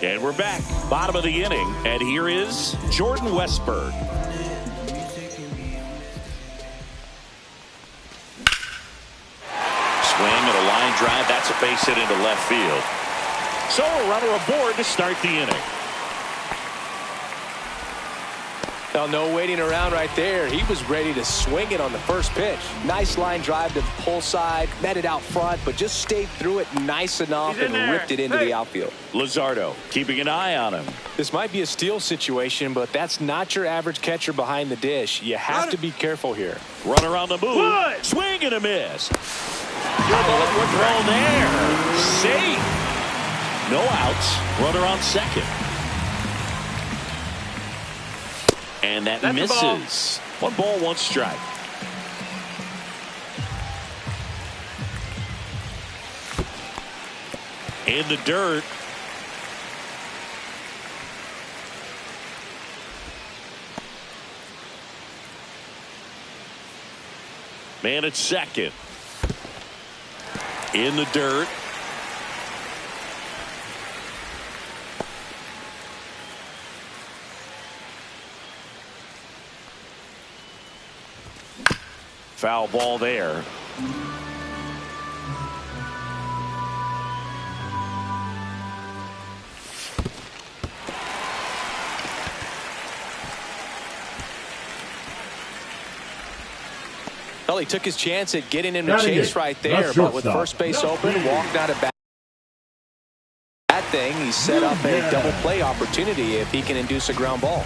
And we're back. Bottom of the inning. And here is Jordan Westberg. Swing and a line drive. That's a base hit into left field. So a runner aboard to start the inning. Well, no waiting around right there. He was ready to swing it on the first pitch. Nice line drive to the pull side, met it out front, but just stayed through it nice enough and ripped it into the outfield. Luzardo keeping an eye on him. This might be a steal situation, but that's not your average catcher behind the dish. You have to be careful here. Runner on the move. Swing and a miss. Good throw there. Safe. No outs. Runner on second. And that misses. 1 ball, 1 strike. In the dirt. Man at second. In the dirt. Foul ball there. Well, he took his chance at getting him to chase right there, but with first base open, walked out of that thing. He set up a double play opportunity if he can induce a ground ball.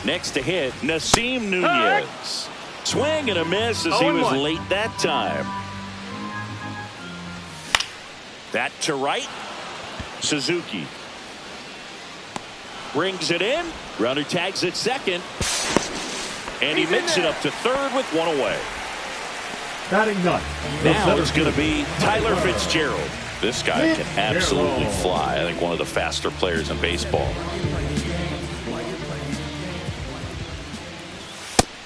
Next to hit, Nasim Nunez. Swing and a miss as he was late that time. That to right. Suzuki brings it in. Runner tags at second. And he makes it up to third with 1 away. Batting ninth. Now it's going to be Tyler Fitzgerald. This guy can absolutely fly. I think one of the faster players in baseball.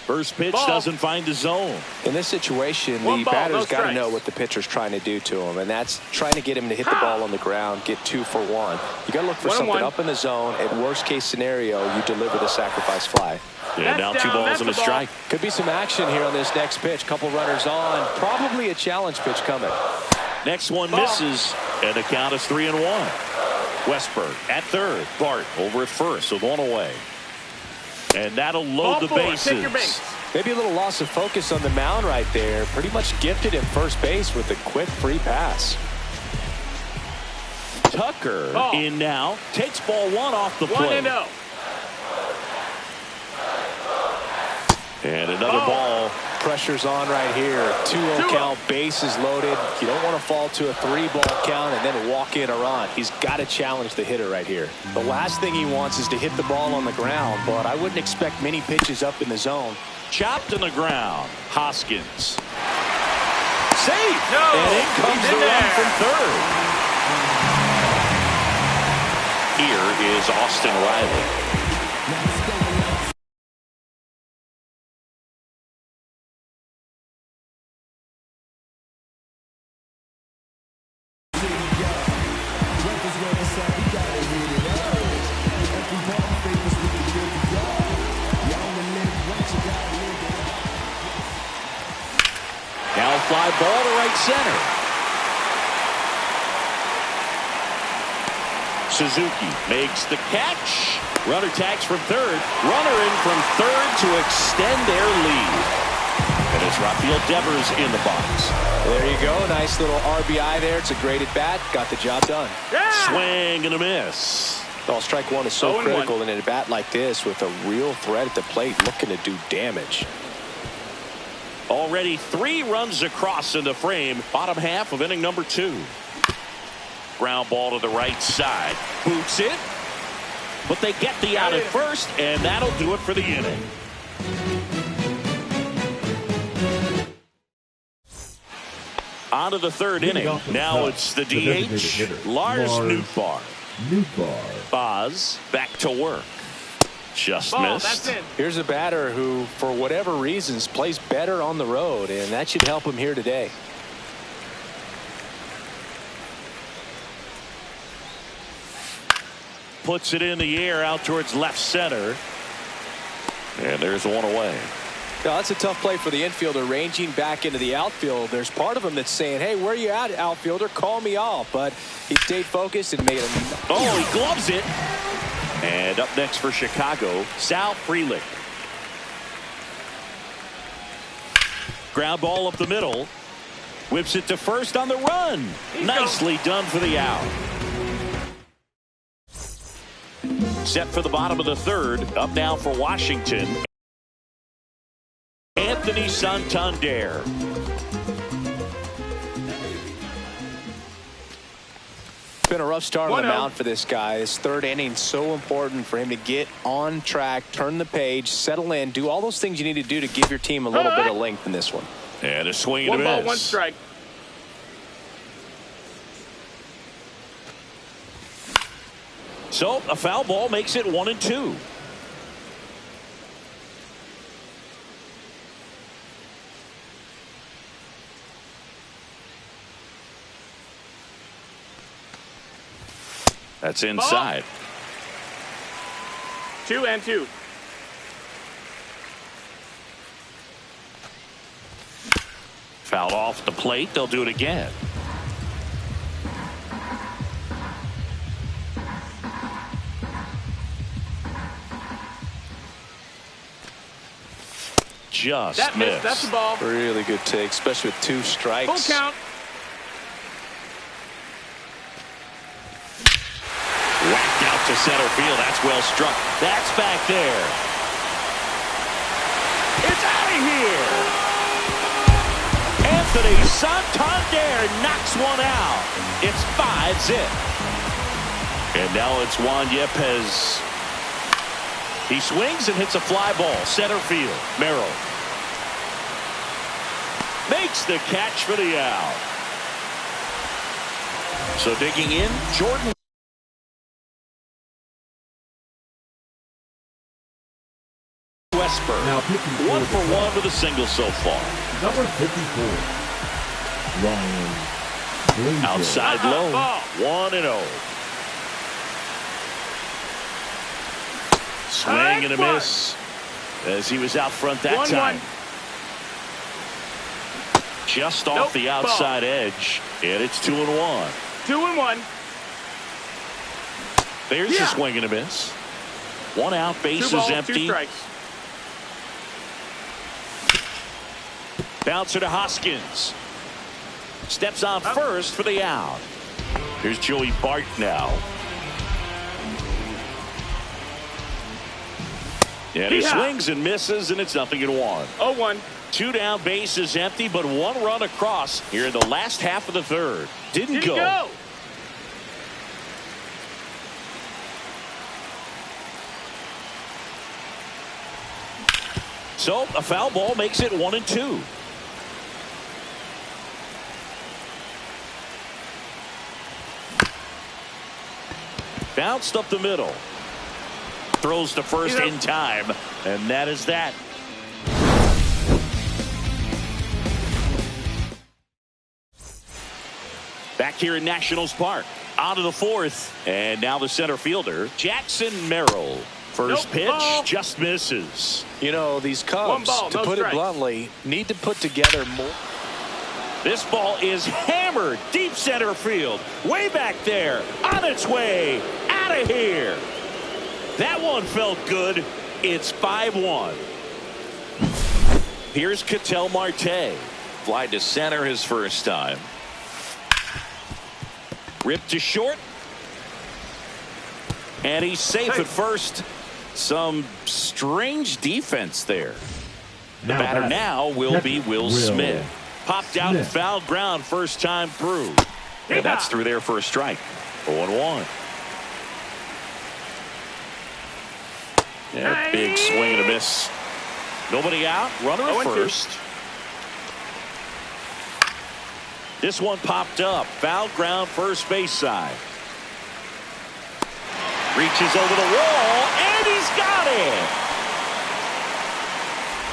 First pitch doesn't find the zone. In this situation, the batter's got to know what the pitcher's trying to do to him, and that's trying to get him to hit the ball on the ground, get 2 for 1. You got to look for something up in the zone. At worst case scenario, you deliver the sacrifice fly. Yeah, now 2 balls and a strike. Could be some action here on this next pitch. Couple runners on. Probably a challenge pitch coming. Next one misses, and the count is 3-1. Westberg at third. Bart over at first with 1 away. And that'll load the bases. Maybe a little loss of focus on the mound right there. Pretty much gifted at first base with a quick free pass. Tucker in now. Takes ball 1 off the plate. 1-0. And another ball. Pressure's on right here. 2-0 count, bases loaded. You don't want to fall to a 3-ball count and then walk in a run. He's got to challenge the hitter right here. The last thing he wants is to hit the ball on the ground, but I wouldn't expect many pitches up in the zone. Chopped in the ground. Hoskins. Safe. No. And in comes the run from third. Here is Austin Riley. Fly ball to right center. Suzuki makes the catch. Runner tags from third. Runner in from third to extend their lead. And it's Rafael Devers in the box. There you go. Nice little RBI there. It's a great at bat. Got the job done. Swing and a miss. Well, strike 1 is so critical in a bat like this with a real threat at the plate looking to do damage. Already 3 runs across in the frame. Bottom half of inning number 2. Ground ball to the right side. Boots it. But they get the out at first, and that'll do it for the inning. On to the third inning. Now it's the DH, Lars Nootbaar. Boz back to work. Just missed. Here's a batter who, for whatever reasons, plays better on the road, and that should help him here today. puts it in the air out towards left center. And there's one away. Now, that's a tough play for the infielder, ranging back into the outfield. There's part of him that's saying, hey, where are you at, outfielder? Call me off. But he stayed focused and made a... Oh, he gloves it. And up next for Chicago, Sal Frelick. Ground ball up the middle. Whips it to first on the run. Nicely done for the out. Set for the bottom of the third. Up now for Washington, Anthony Santander. It's been a rough start on the mound for this guy. His third inning, so important for him to get on track, turn the page, settle in, do all those things you need to do to give your team a little bit of length in this one. And a swing and a miss. 1 ball, 1 strike. So a foul ball makes it 1-2. That's inside. 2-2. Fouled off the plate. They'll do it again. Just that missed. That's the ball. Really good take, especially with 2 strikes. Full count. Whacked out to center field. That's well struck. That's back there. It's out of here. Anthony Santander knocks one out. It's 5-zip. And now it's Juan Yepez. He swings and hits a fly ball. Center field. Merrill makes the catch for the out. So digging in, Jordan Westberg. Now 54 1 for 1 with a single so far. Number 54, Ryan Blazer. Outside low. 1-0. Swing and a miss as he was out front that time. Just off the outside edge, and it's 2-1. 2-1. There's a swing and a miss. 1 out, base is empty. 2 strikes. Bouncer to Hoskins. Steps on first for the out. Here's Joey Bart now. And he swings and misses, and it's 0-1. 0-1. 2 down, base is empty, but 1 run across here in the last half of the third. Didn't go. So a foul ball makes it 1-2. Bounced up the middle. Throws to first in time, and that is that. Back here in Nationals Park. On to the fourth, and now the center fielder, Jackson Merrill. First pitch just misses. You know, these Cubs, to put it bluntly, need to put together more. This ball is hammered deep center field. Way back there. On its way. Out of here. That one felt good. It's 5-1. Here's Ketel Marte. Fly to center his first time. Ripped to short. And he's safe at first. Some strange defense there. The batter now will be Will Smith. Popped out and fouled ground first time through. And that's through there for a strike. 0-1. Yeah, big swing and a miss. Nobody out. Runner at first. This one popped up. Foul ground first base side. Reaches over the wall, and he's got it.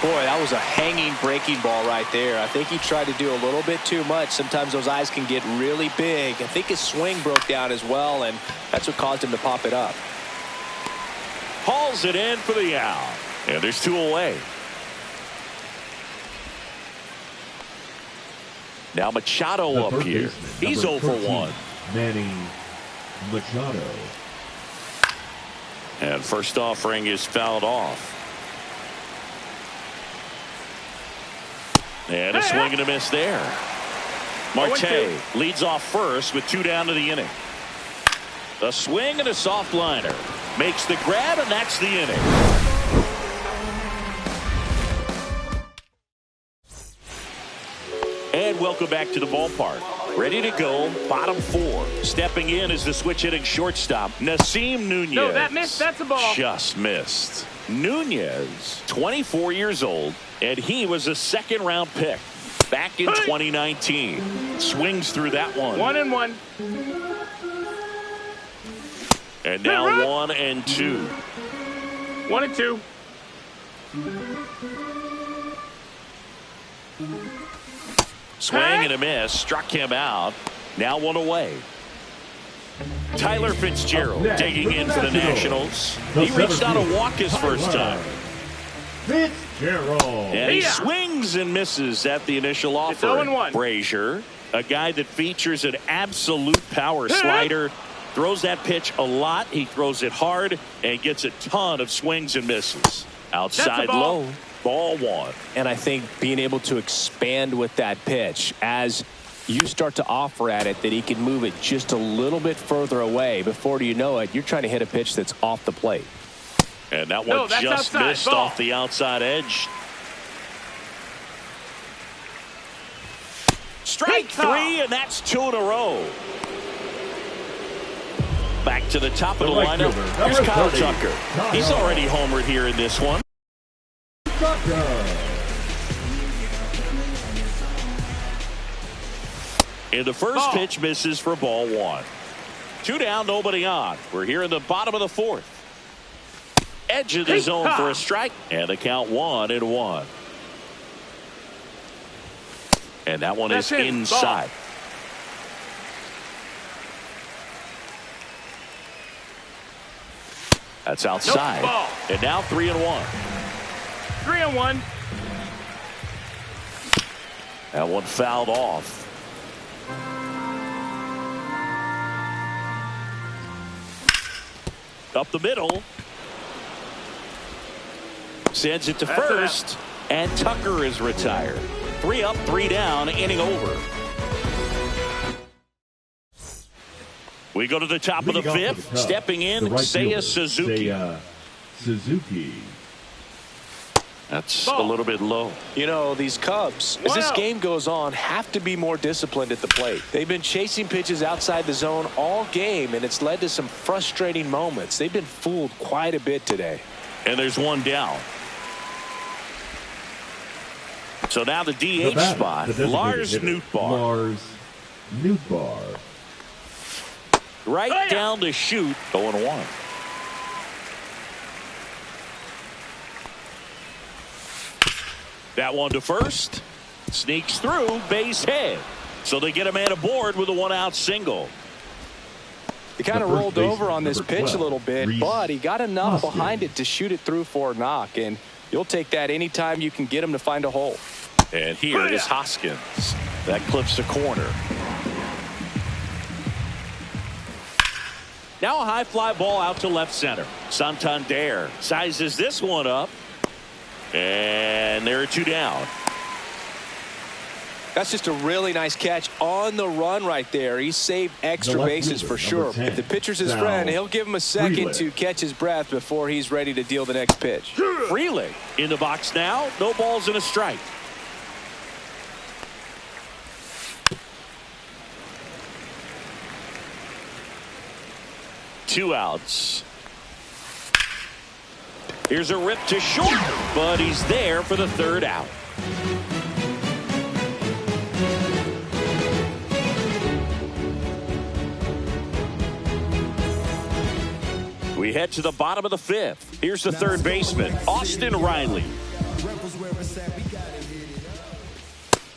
Boy, that was a hanging breaking ball right there. I think he tried to do a little bit too much. Sometimes those eyes can get really big. I think his swing broke down as well, and that's what caused him to pop it up. hauls it in for the out. And there's 2 away. Now Machado up here. He's 0 for 1. Manny Machado. And first offering is fouled off. And a swing and a miss there. Marte leads off first with 2 down to the inning. A swing and a soft liner. Makes the grab, and that's the inning. And welcome back to the ballpark. Ready to go, bottom 4. Stepping in is the switch hitting shortstop, Nasim Nunez. No, that missed. That's a ball. Just missed. Nunez, 24 years old, and he was a second-round pick back in 2019. Swings through that one. 1-1. And now 1-2. 1-2. Swing and a miss. Struck him out. Now 1 away. Tyler Fitzgerald digging in for the Nationals. He reached out to walk his first time. Fitzgerald. And he swings and misses at the initial offer. It's 0-1. Brazier, a guy that features an absolute power slider. Throws that pitch a lot. He throws it hard and gets a ton of swings and misses. Outside low. Ball 1. And I think being able to expand with that pitch as you start to offer at it, that he can move it just a little bit further away. Before you know it, you're trying to hit a pitch that's off the plate. And that one just missed off the outside edge. Strike 3, and that's 2 in a row. Back to the top of the lineup. Here's Kyle Tucker. He's already homered here in this one. And the first pitch misses for ball 1. 2 down, nobody on. We're here in the bottom of the 4th. Edge of the zone for a strike. And the count 1-1. And that one is inside. That's outside. And now 3-1. 3-1. That one fouled off. Up the middle. Sends it to first. And Tucker is retired. 3 up, 3 down, inning over. We go to the top of the 5th. Stepping in, Seiya Suzuki. Suzuki. That's a little bit low. You know, these Cubs, as this game goes on, have to be more disciplined at the plate. They've been chasing pitches outside the zone all game, and it's led to some frustrating moments. They've been fooled quite a bit today. And there's 1 down. So now the DH spot, Lars Nootbaar. Right down to shoot, 0-1. That one to first. Sneaks through, base hit. So they get a man aboard with a 1-out single. He kind of rolled over on this pitch a little bit, but he got enough behind it to shoot it through for a knock. And you'll take that anytime you can get him to find a hole. And here is Hoskins. That clips the corner. Now a high fly ball out to left center. Santander sizes this one up. And there are 2 down. That's just a really nice catch on the run right there. He saved extra bases for sure. If the pitcher's his friend, he'll give him a second to catch his breath before he's ready to deal the next pitch. Freely in the box now. No balls and a strike. Two outs. Here's a rip to short, but he's there for the 3rd out. We head to the bottom of the 5th. Here's the 3rd baseman, Austin Riley.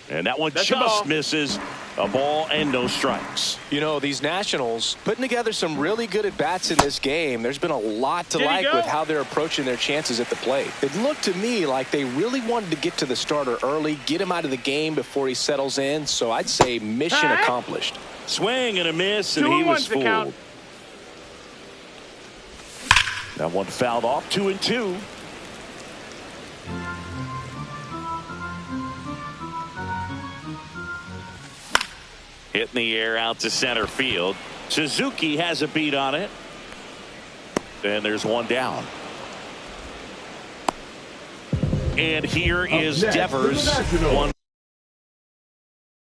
And that one just misses. A ball and no strikes. You know, these Nationals putting together some really good at-bats in this game. There's been a lot to like with how they're approaching their chances at the plate. It looked to me like they really wanted to get to the starter early, get him out of the game before he settles in. So I'd say mission accomplished. Swing and a miss, and he was fooled. That one fouled off. 2-2. Hit in the air out to center field. Suzuki has a beat on it. And there's one down. And here is Devers. 1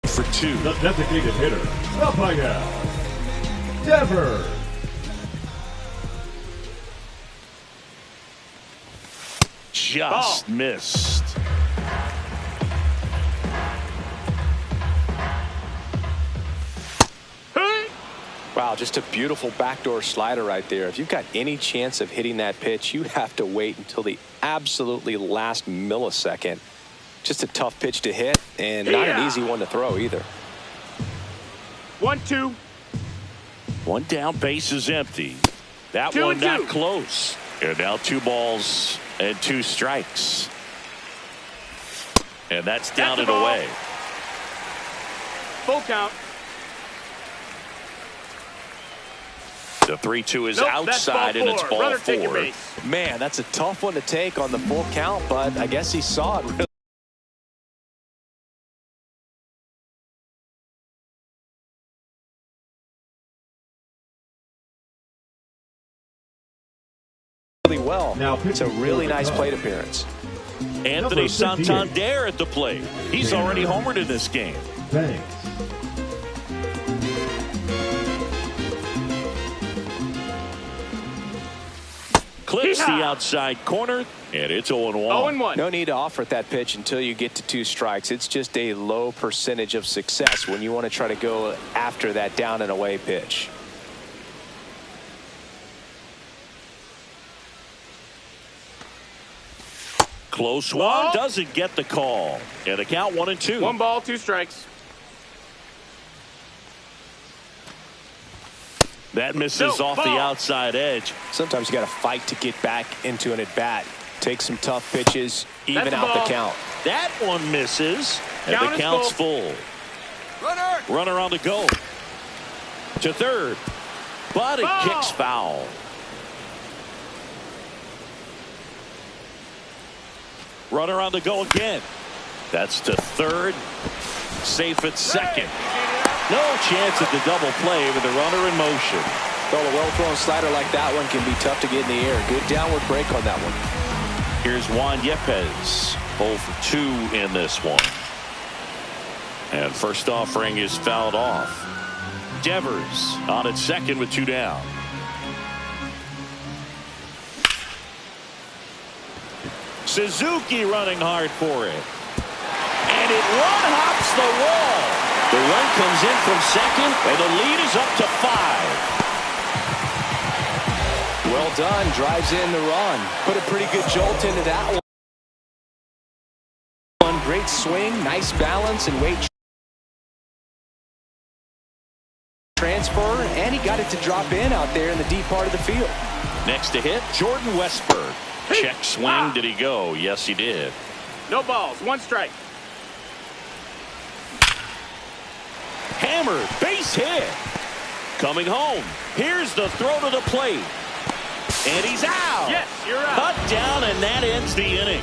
for 2. The designated hitter, Rafael Devers. Just missed. Wow, just a beautiful backdoor slider right there. If you've got any chance of hitting that pitch, you have to wait until the absolutely last millisecond. Just a tough pitch to hit, and not an easy one to throw either. 1-2. One down, base is empty. That one not close. And now 2 balls and 2 strikes. And that's down and away. Full count. The 3-2 is outside, and it's ball 4. Man, that's a tough one to take on the full count, but I guess he saw it really well. It's a really nice plate appearance. Anthony Santander at the plate. He's already homered in this game. Thanks. Clips the outside corner, and it's 0-1. 0-1. No need to offer at that pitch until you get to 2 strikes. It's just a low percentage of success when you want to try to go after that down and away pitch. Close one, doesn't get the call. And the count 1-2. 1 ball, 2 strikes. That misses off the outside edge. Sometimes you got to fight to get back into an at-bat. Take some tough pitches, even out the count. That one misses, and the count's full. Runner on the go. To third, but it kicks foul. Runner on the go again. That's to third. Safe at second. No chance at the double play with the runner in motion. Well, a well-thrown slider like that one can be tough to get in the air. Good downward break on that one. Here's Juan Yepez. 0 for 2 in this one. And first offering is fouled off. Devers on at second with 2 down. Suzuki running hard for it. And it one-hops the wall. The run comes in from second, and the lead is up to 5. Well done. Drives in the run. Put a pretty good jolt into that one. Great swing, nice balance, and weight transfer, and he got it to drop in out there in the deep part of the field. Next to hit, Jordan Westburg. Check swing. Did he go? Yes, he did. No balls, 1 strike. Hammered, base hit. Coming home. Here's the throw to the plate. And he's out. Yes, you're out. Cut down, and that ends the inning.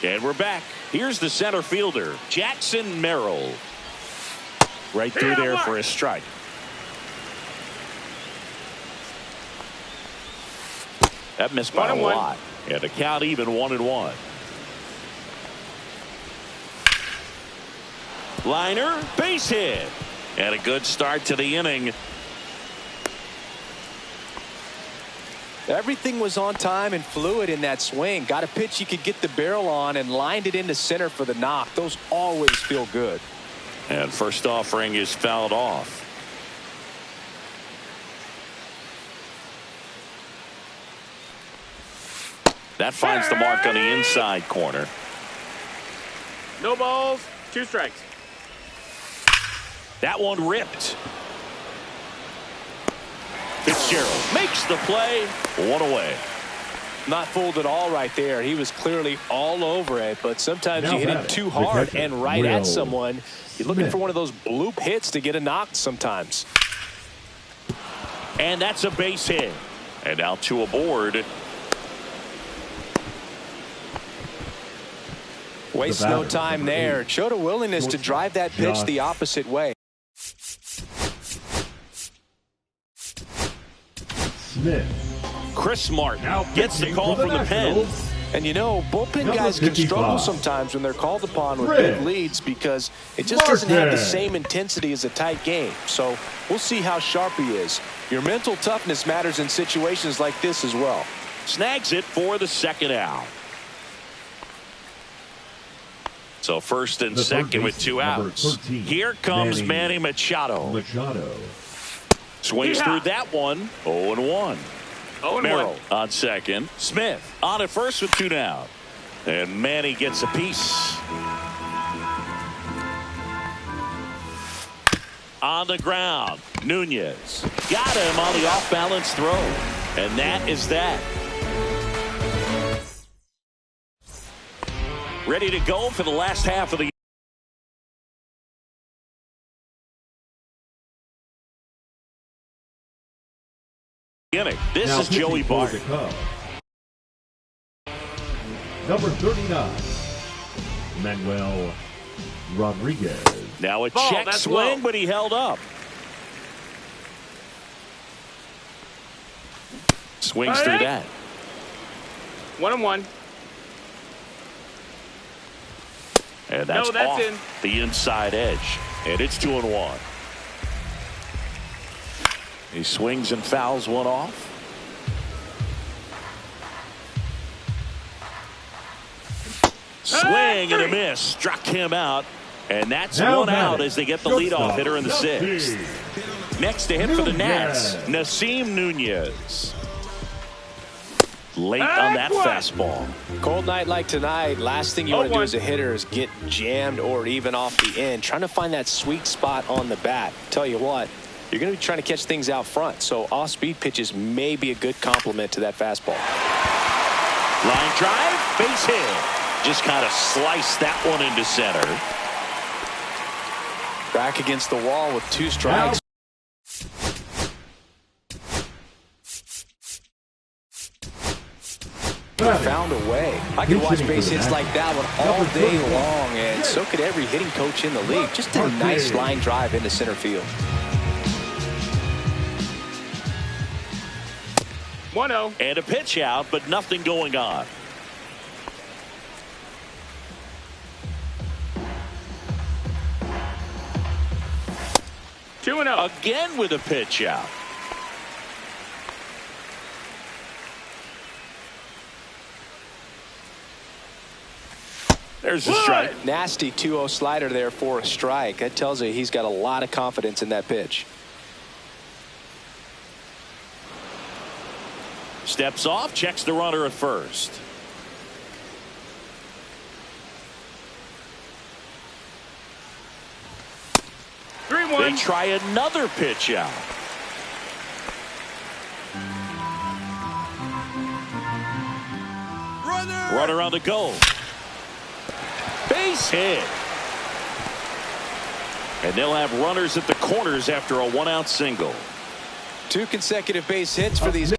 And we're back. Here's the center fielder, Jackson Merrill. Right through there for a strike. That missed by a lot. And the count even 1-1. Liner, base hit. And a good start to the inning. Everything was on time and fluid in that swing. Got a pitch you could get the barrel on and lined it into center for the knock. Those always feel good. And first offering is fouled off. That finds the mark on the inside corner. No balls, 2 strikes. That one ripped. Fitzgerald makes the play. 1 away. Not fooled at all right there. He was clearly all over it, but sometimes Now you hit it batting, too the hard catcher, and right Will at someone. You're looking Smith. for one of those bloop hits to get a knock sometimes. And that's a base hit. And now 2 aboard. Waste no time there. Showed a willingness to drive that pitch the opposite way. Smith. Chris Martin Now gets the pitching call for from the pen. Nationals. And you know, bullpen Number guys can 55. struggle sometimes when they're called upon with Chris big leads because it just doesn't have the Martin. same intensity as a tight game. So we'll see how sharp he is. Your mental toughness matters in situations like this as well. Snags it for the second out. So first and The third second with 2 baseman, outs. number 13, Here comes Manny Manny Machado. Machado. Swings Yeehaw. through that one. 0-1. 0-1. Merrill on second. Smith on at first with 2 down. And Manny gets a piece. On the ground. Nunez got him on the off-balance throw. And that is that. Ready to go for the last half of the inning. This Now is Joey pitching for Bart. the Cubs. Number 39, Manuel Rodriguez. Now a Ball, check that's swing, low. but he held up. Swings through that. 1-1. And that's, No, that's off in. the inside edge. And it's 2-1. He swings and fouls one off. Swing and a miss. Struck him out. And that's Now 1 out batting, as they get the shortstop, leadoff hitter in the Nasim 6th. Next to him for the Nats, Nasim Nunez. Late on that fastball. Cold night like tonight, last thing you want to do 0-1. as a hitter is get jammed or even off the end. Trying to find that sweet spot on the bat. Tell you what, you're going to be trying to catch things out front. So off-speed pitches may be a good complement to that fastball. Line drive, base hit. Just kind of sliced that one into center. Back against the wall with 2 strikes. Found a way. I could watch base hits like that one all day long, and so could every hitting coach in the league. Just a nice line drive into center field. 1-0. And a pitch out, but nothing going on. Two and 0. Again with a pitch out. There's a strike. Nasty 2-0 slider there for a strike. That tells you he's got a lot of confidence in that pitch. Steps off, checks the runner at first. They try another pitch out. Runner on the go. Base hit. And they'll have runners at the corners after a 1-out single. 2 consecutive base hits for these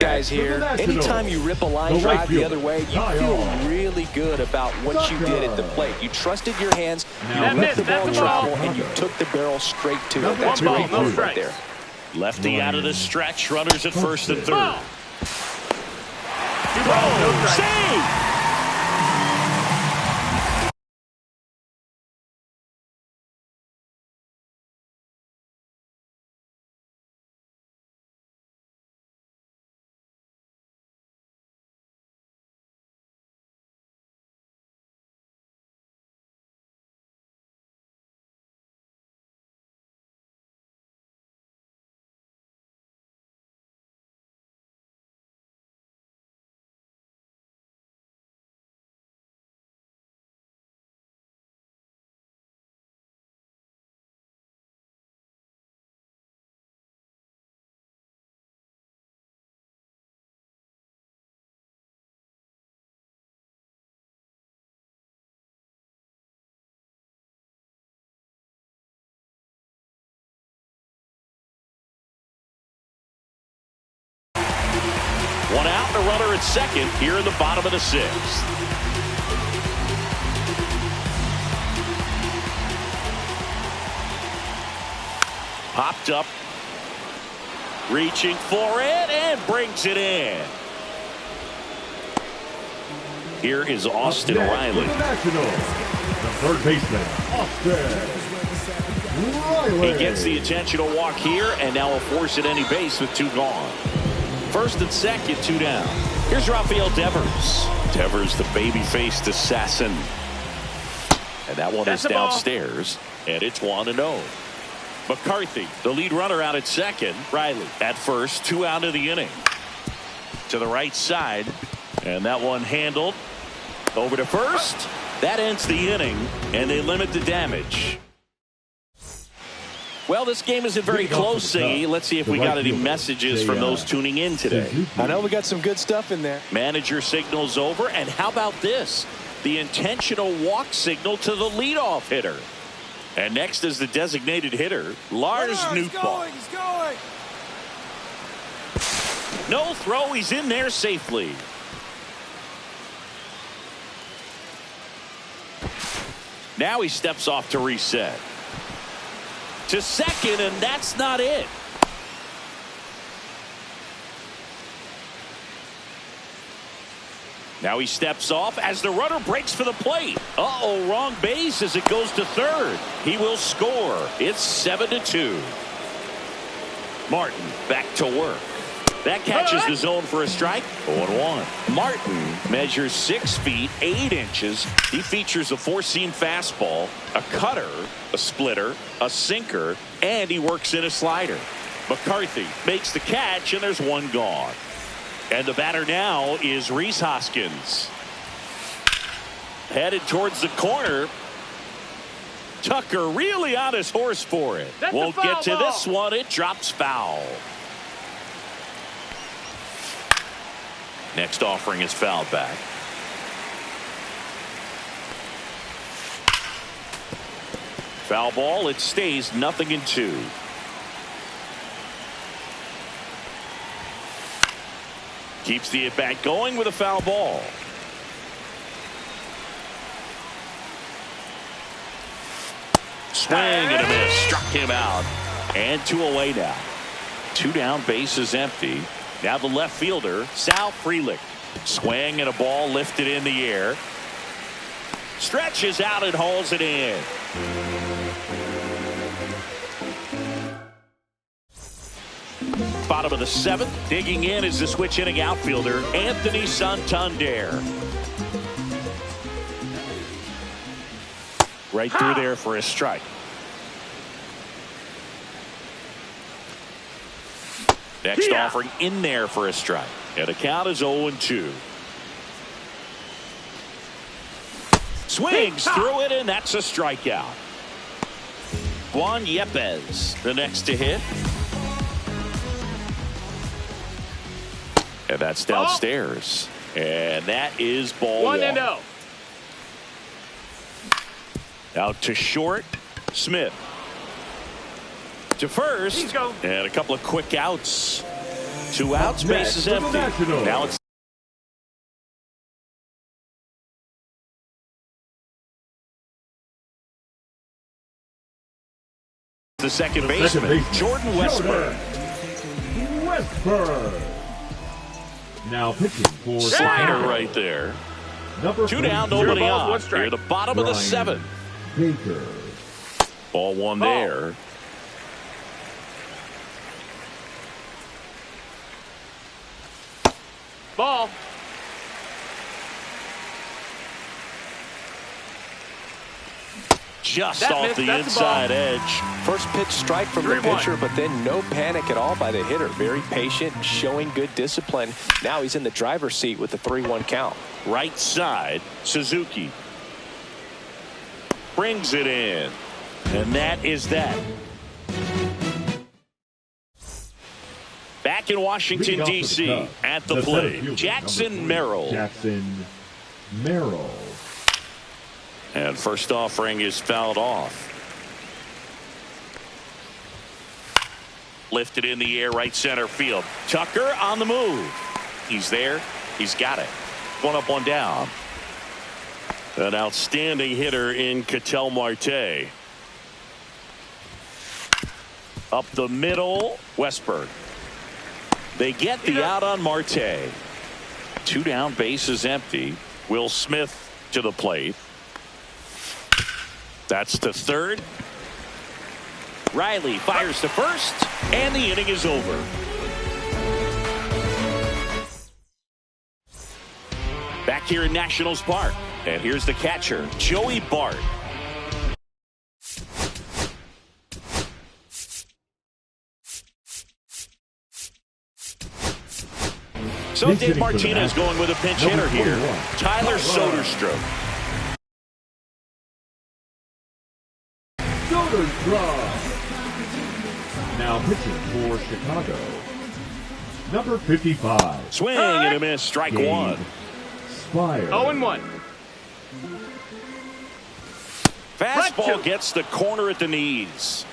guys here. Anytime you rip a line drive the other way, you feel really good about what you did at the plate. You trusted your hands, you let the ball travel, and you took the barrel straight to it. That's a great move right there. Lefty out of the stretch, runners at first and third. Save! One out and a runner at second here in the bottom of the sixth. Popped up. Reaching for it and brings it in. Here is Austin Riley. The third baseman, Austin Riley. He gets the intentional walk here and now a force at any base with 2 gone. First and second, 2 down. Here's Rafael Devers. Devers, the baby-faced assassin. And that one is downstairs, and it's 1-0. McCarthy, the lead runner out at second. Riley at first, 2 out of the inning. To the right side, and that one handled. Over to first. That ends the inning, and they limit the damage. Well, this game isn't very close, Siggy. Let's see if we got any messages from those tuning in today. I know we got some good stuff in there. Manager signals over, and how about this? The intentional walk signal to the leadoff hitter. And next is the designated hitter, Lars Nootbaar. He's going. No throw. He's in there safely. Now he steps off to reset. To second, and that's not it. Now he steps off as the runner breaks for the plate. Uh-oh, wrong base as it goes to third. He will score. It's 7-2. Martin back to work. That catches the zone for a strike. 0-1. Martin measures 6 feet 8 inches. He features a 4-seam fastball, a cutter, a splitter, a sinker, and he works in a slider. McCarthy makes the catch, and there's 1 gone. And the batter now is Rhys Hoskins. Headed towards the corner. Tucker really on his horse for it. Won't get to this one. It drops foul. Next offering is fouled back. Foul ball. It stays 0-2. Keeps the at-bat going with a foul ball. Swing and a miss. Struck him out. And 2 away now. 2 down, base is empty. Now the left fielder, Sal Frelick. Swing and a ball lifted in the air. Stretches out and hauls it in. Bottom of the 7th. Digging in is the switch inning outfielder, Anthony Santander. Right through there for a strike. Next offering in there for a strike. And the count is 0-2. Swings through it, and that's a strikeout. Juan Yepez, the next to hit. And that's downstairs. And that is ball 1. Out to short. Smith. To first. And a couple of quick outs. 2 outs. Base is empty. Now it's the second baseman, Jordan Westburg. Now pitching for slider right there. Number 2 down, nobody on. Here, the bottom of the 7th. Baker. Ball 1 there. Ball. Just off the inside edge. First pitch strike from the pitcher, but then no panic at all by the hitter. Very patient, showing good discipline. Now he's in the driver's seat with the 3-1 count. Right side, Suzuki. Brings it in. And that is that. Back in Washington, D.C. at the plate, Jackson Merrill. Jackson Merrill. And first offering is fouled off. Lifted in the air, right center field. Tucker on the move. He's there. He's got it. One up, one down. An outstanding hitter in Ketel Marte. Up the middle, Westberg. They get the out on Marte. 2 down, bases empty. Will Smith to the plate. That's to third. Riley fires to first, and the inning is over. Back here in Nationals Park, and here's the catcher, Joey Bart. So Dave Martinez going with a pinch hitter here. Tyler Soderstrom. Soderstrom. Now pitching for Chicago, number 55. Swing and a miss, strike one. Spire. 0-1. Fastball gets the corner at the knees.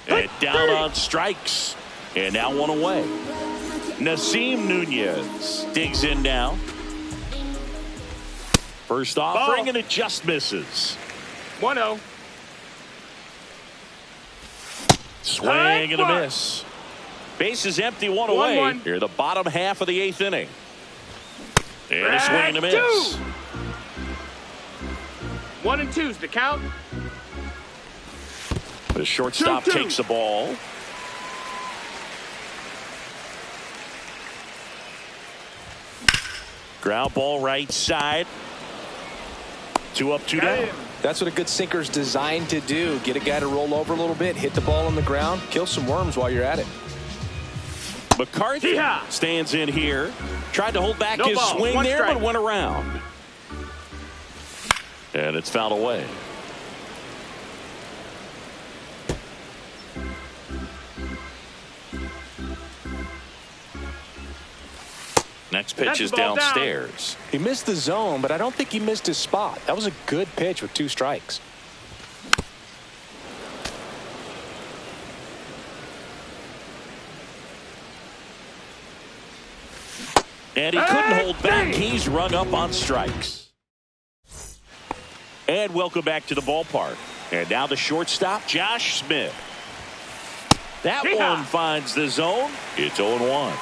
And down on strikes. And now one away. Nasim Nunez digs in now. First offering, and it just misses. 1-0. Swing and a miss. Base is empty, one away. 1-1. Here, the bottom half of the 8th inning. And a swing and a miss. 1 and 2's the count. The shortstop 2-2. takes the ball. Ground ball right side. 2 up, 2 down. That's what a good sinker's designed to do. Get a guy to roll over a little bit, hit the ball on the ground, kill some worms while you're at it. McCarthy stands in here. Tried to hold back his swing One there, strike. but went around. And it's fouled away. Next pitch is downstairs. He missed the zone, but I don't think he missed his spot. That was a good pitch with 2 strikes. And he couldn't hold back. He's rung up on strikes. And welcome back to the ballpark. And now the shortstop, Josh Smith. That one finds the zone. It's 0-1.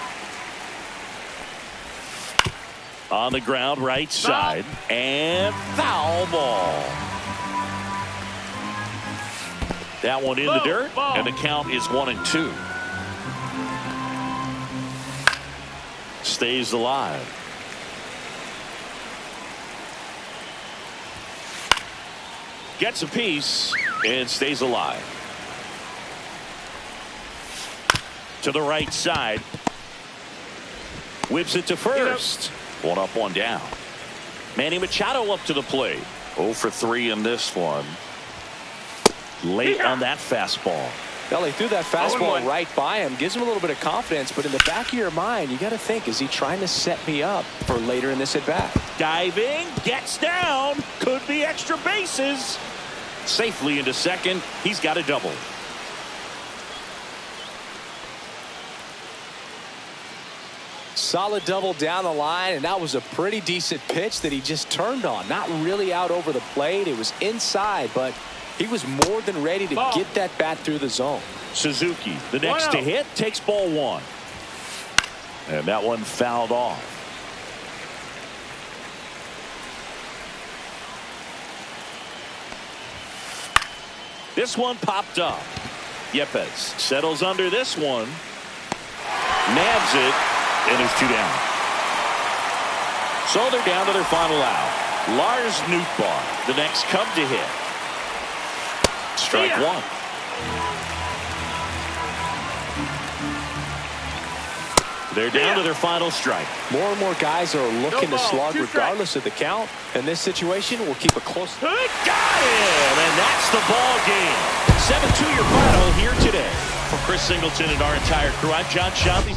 On the ground, right side. And foul ball. That one in the dirt. And the count is 1-2. Stays alive. Gets a piece and stays alive. To the right side. Whips it to first. 1 up, 1 down. Manny Machado up to the plate. 0 for 3 in this one. Late on that fastball. Well, he threw that fastball 0-1. right by him. Gives him a little bit of confidence, but in the back of your mind, you got to think, is he trying to set me up for later in this at-bat? Diving, gets down, could be extra bases. Safely into second. He's got a double. Solid double down the line, and that was a pretty decent pitch that he just turned on. Not really out over the plate. It was inside, but he was more than ready to get that bat through the zone. Suzuki, the next to hit, takes ball 1. And that one fouled off. This one popped up. Yepes settles under this one. Nabs it, and it's 2 down. So they're down to their final out. Lars Nootbaar, the next Cub to hit. Strike 1. They're down to their final strike. More and more guys are looking to slug regardless of the count. In this situation, we'll keep a close. Got him, and that's the ball game. 7-2 your final here today. For Chris Singleton and our entire crew, I'm John Shelby.